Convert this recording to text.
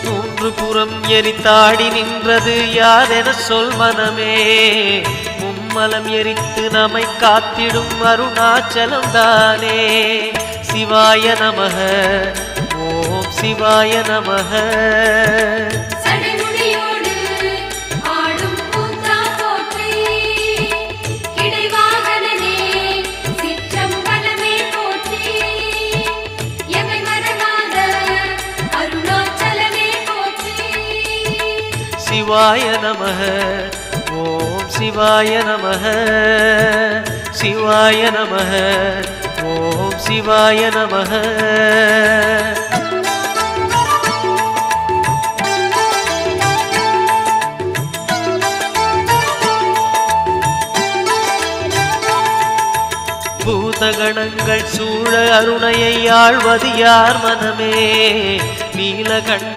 மூன்று புறம் எரித்தாடி நின்றது யாரென சொல் மனமே. மும்மலம் எரித்து நம்மை காத்திடும் அருணாச்சலம் தானே. சிவாய நமக ஓம் சிவாய நமக. சிவாய நமக ஓம் சிவாய நமக. சிவாய நமக ஓம் சிவாய நமக. பூதகணங்கள் சூழ அருணையை ஆழ்வது யார் மனமே. நீலகண்ட